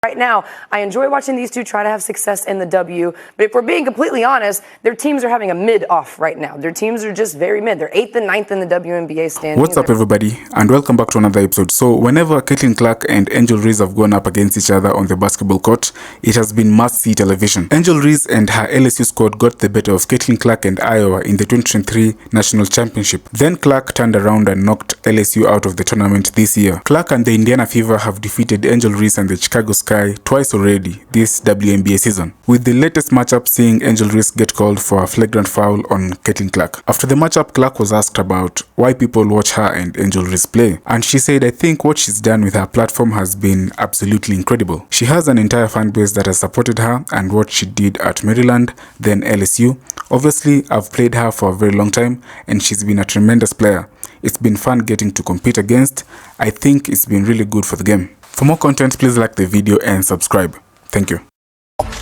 Right now, I enjoy watching these two try to have success in the W, but if we're being completely honest, their teams are having a mid-off right now. Their teams are just very mid. They're 8th and 9th in the WNBA standings. What's up, everybody, and welcome back to another episode. So whenever Caitlin Clark and Angel Reese have gone up against each other on the basketball court, it has been must-see television. Angel Reese and her LSU squad got the better of Caitlin Clark and Iowa in the 2023 National Championship. Then Clark turned around and knocked LSU out of the tournament this year. Clark and the Indiana Fever have defeated Angel Reese and the Chicago Sky twice already this WNBA season, with the latest matchup seeing Angel Reese get called for a flagrant foul on Caitlin Clark. After the matchup, Clark was asked about why people watch her and Angel Reese play, and she said, "I think what she's done with her platform has been absolutely incredible. She has an entire fan base that has supported her and what she did at Maryland, then LSU. Obviously, I've played her for a very long time and she's been a tremendous player. It's been fun getting to compete against. I think it's been really good for the game." For more content, please like the video and subscribe. Thank you.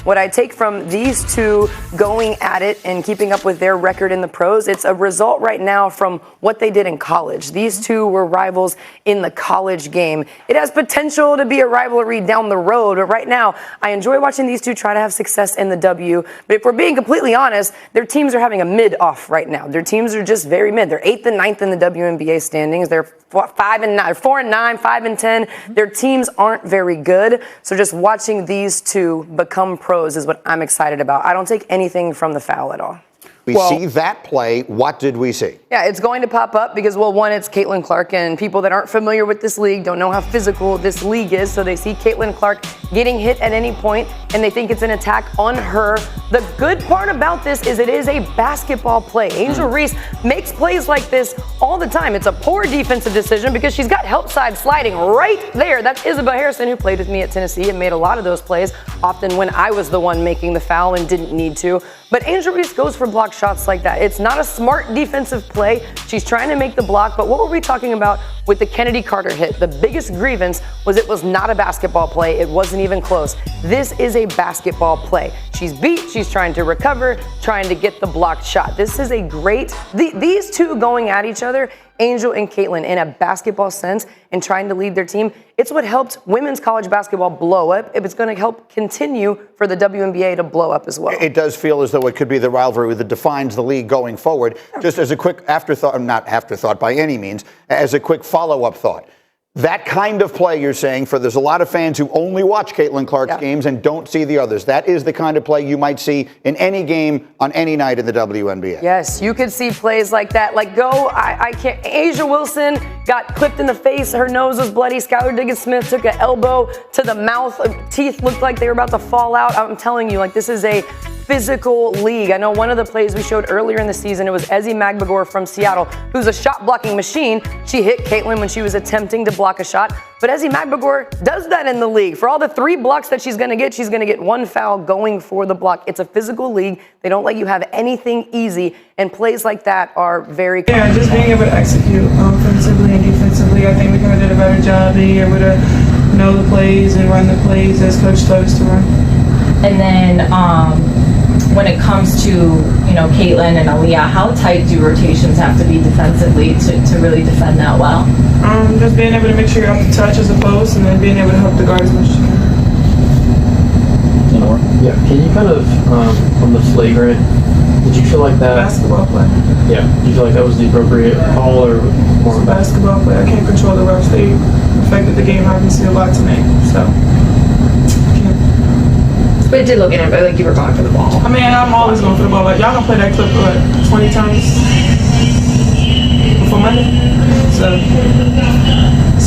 What I take from these two going at it and keeping up with their record in the pros, it's a result right now from what they did in college. These two were rivals in the college game. It has potential to be a rivalry down the road, but right now, I enjoy watching these two try to have success in the W. But if we're being completely honest, their teams are having a mid-off right now. Their teams are just very mid. They're 8th and 9th in the WNBA standings. They're 4 and 9, 5 and 10. Their teams aren't very good. So just watching these two become pros is what I'm excited about. I don't take anything from the foul at all. We see that play. What did we see? Yeah, it's going to pop up because, well, one, it's Caitlin Clark, and people that aren't familiar with this league don't know how physical this league is, so they see Caitlin Clark getting hit at any point, and they think it's an attack on her. The good part about this is it is a basketball play. Angel Reese makes plays like this all the time. It's a poor defensive decision because she's got help side sliding right there. That's Isabel Harrison, who played with me at Tennessee and made a lot of those plays, often when I was the one making the foul and didn't need to. But Angel Reese goes for block shots like that. It's not a smart defensive play. She's trying to make the block, but what were we talking about with the Kennedy Carter hit? The biggest grievance was it was not a basketball play. It wasn't even close. This is a basketball play. She's beat, she's trying to recover, trying to get the blocked shot. This is a great, these two going at each other, Angel and Caitlin, in a basketball sense and trying to lead their team. It's what helped women's college basketball blow up. It's going to help continue for the WNBA to blow up as well. It does feel as though it could be the rivalry that defines the league going forward. Just as a quick afterthought, not afterthought by any means, as a quick follow-up thought. That kind of play you're saying, there's a lot of fans who only watch Caitlin Clark's games and don't see the others. That is the kind of play you might see in any game on any night in the WNBA. Yes, you could see plays like that. Like I can't. Asia Wilson got clipped in the face. Her nose was bloody. Skylar Diggins-Smith took an elbow to the mouth. Teeth looked like they were about to fall out. I'm telling you, like, this is a physical league. I know one of the plays we showed earlier in the season, it was Ezzie Magbagor from Seattle, who's a shot blocking machine. She hit Caitlin when she was attempting to block a shot, but Ezzie Magbagor does that in the league. For all the 3 blocks that she's gonna get 1 foul going for the block. It's a physical league. They don't let you have anything easy, and plays like that are very common. Yeah, just being able to execute offensively and defensively. I think we kind of did a better job being able to know the plays and run the plays as Coach told us to run. And then when it comes to, you know, Caitlin and Aaliyah, how tight do rotations have to be defensively to really defend that well? Just being able to make sure you're off the touch as a post, and then being able to help the guard as much as you can. Yeah, can you kind of, on the flagrant, did you feel like that? Basketball play. Yeah, did you feel like that was the appropriate call or more? It's a basketball play. I can't control the refs. They affected the game obviously a lot tonight, so. But it did look in it, but like you were going for the ball. I mean, I'm always going for the ball. Like, y'all gonna play that clip for like 20 times before Monday? So.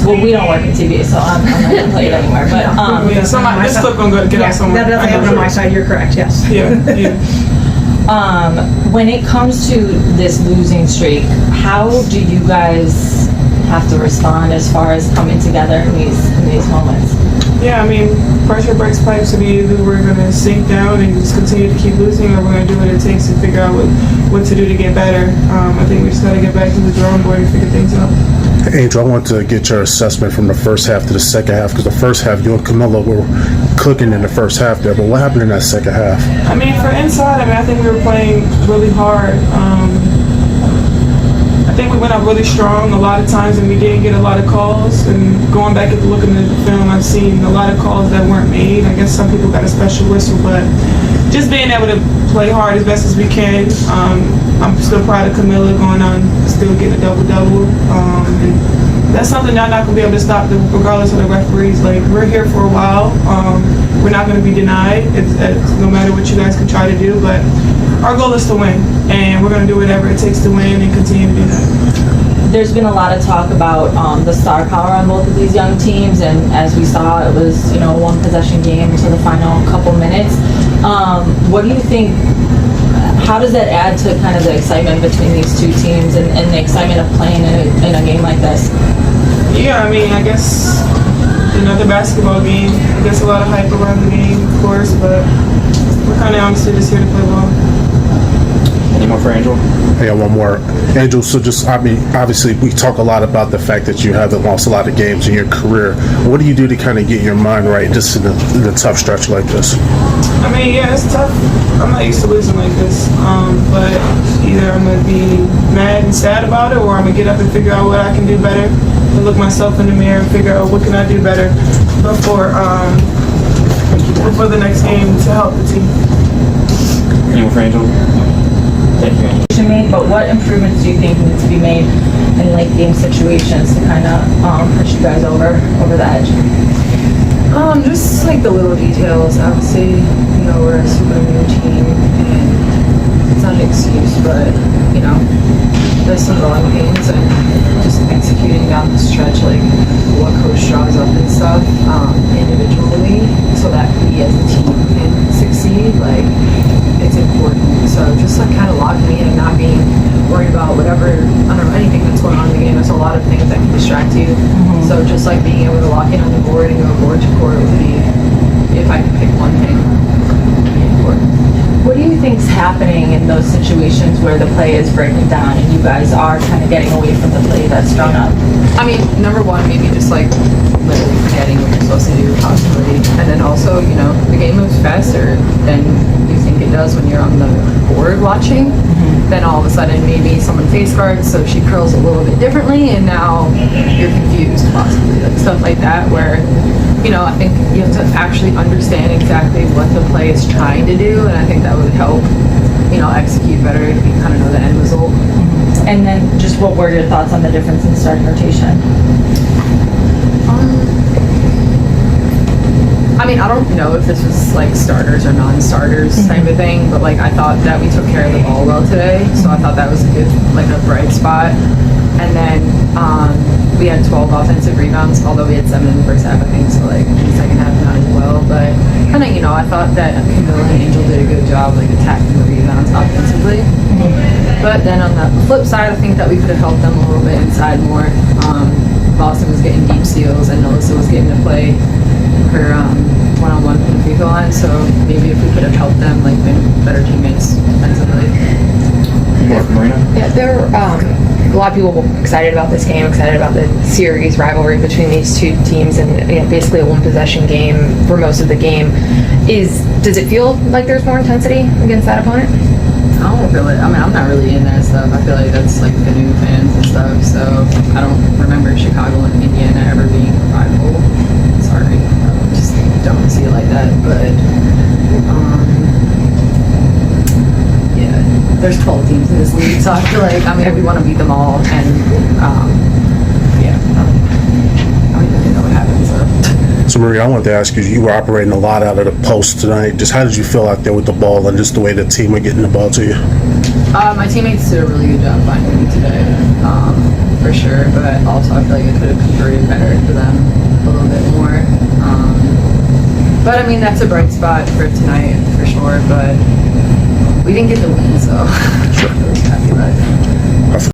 Well, we don't work in TV, so I'm not going to play it anymore. But yeah, this clip gonna get out somewhere. That doesn't happen on my side. You're correct. Yes. Yeah. When it comes to this losing streak, how do you guys have to respond as far as coming together in these moments? Yeah, I mean, pressure breaks pipes. So either we're going to sink down and just continue to keep losing, or we're going to do what it takes to figure out what to do to get better. I think we just got to get back to the drawing board and figure things out. Angel, I want to get your assessment from the first half to the second half, because the first half, you and Camilla were cooking in the first half there, but what happened in that second half? I mean, for inside, I think we were playing really hard. think we went out really strong a lot of times, and we didn't get a lot of calls. And going back and looking at the film, I've seen a lot of calls that weren't made. I guess some people got a special whistle, but just being able to play hard as best as we can. I'm still proud of Camilla going on, still getting a double-double. And that's something y'all not gonna be able to stop, regardless of the referees. Like, we're here for a while. We're not gonna be denied. It's no matter what you guys can try to do, but our goal is to win, and we're gonna do whatever it takes to win and continue to do that. There's been a lot of talk about the star power on both of these young teams, and as we saw, it was, you know, a one possession game to the final couple minutes. What do you think? How does that add to kind of the excitement between these two teams and the excitement of playing in a game like this? Yeah, I mean, I guess another basketball game. I guess a lot of hype around the game, of course, but we're kind of honestly just here to play ball. Any more for Angel? I got one more. Angel, so just, I mean, obviously we talk a lot about the fact that you haven't lost a lot of games in your career. What do you do to kind of get your mind right just in a tough stretch like this? I mean, yeah, it's tough. I'm not used to losing like this. But either I'm going to be mad and sad about it, or I'm going to get up and figure out what I can do better, and look myself in the mirror and figure out what can I do better before the next game to help the team. Any more for Angel? Thank you, Angel. Made, but what improvements do you think need to be made in late game situations to kind of push you guys over the edge? Just like the little details. Obviously, you know, we're a super new team, and it's not an excuse, but you know, there's some growing pains, and just executing down the stretch, like what coach draws up and stuff, individually, so that we as a team can succeed. Like, it's important. So just like kind of locking in and not being worried about whatever, I don't know, anything that's going on in the game. There's a lot of things that can distract you. So just like being able to lock in on the board and go board to court would be, if I could pick one thing, would be important. What do you think's happening in those situations where the play is breaking down and you guys are kind of getting away from the play that's drawn up? I mean, number one, maybe just like literally forgetting what you're supposed to do, possibly. And then also, you know, the game moves faster than you think it does when you're on the board watching. Then all of a sudden, maybe someone face guards, so she curls a little bit differently, and now you're confused, possibly. Like stuff like that, where, you know, I think you have to actually understand exactly what the play is trying to do, and I think that would help, you know, execute better if you kind of know the end result. And then just what were your thoughts on the difference in starting rotation? I mean, I don't know if this was like starters or non-starters type of thing, but like I thought that we took care of the ball well today, so I thought that was a good, like a bright spot. And then we had 12 offensive rebounds, although we had 7 in the first half, I think, so like in the second half not as well. But kind of, you know, I thought that Camilla and Angel did a good job like attacking the rebounds offensively. But then on the flip side, I think that we could have helped them a little bit inside more. Boston was getting deep steals, and Melissa was getting to play her one-on-one from the free throw line, so maybe if we could have helped them, like, been better teammates defensively. More from Marina? Yeah, there are a lot of people excited about this game, excited about the series rivalry between these two teams, and you know, basically a one-possession game for most of the game. Does it feel like there's more intensity against that opponent? I don't feel it. I mean, I'm not really in that stuff. I feel like that's like the new fans and stuff, so I don't remember Chicago and Indiana ever being a rival. Sorry, I just don't see it like that, but yeah, there's 12 teams in this league, so I feel like, I mean, we want to beat them all, and yeah, I don't even know what happens. So Maria, I wanted to ask you were operating a lot out of the post tonight. Just how did you feel out there with the ball and just the way the team were getting the ball to you? My teammates did a really good job finding me today, for sure, but also I feel like it could have converted better for them a little bit more. But I mean, that's a bright spot for tonight for sure, but we didn't get the win, so I'm really happy about it.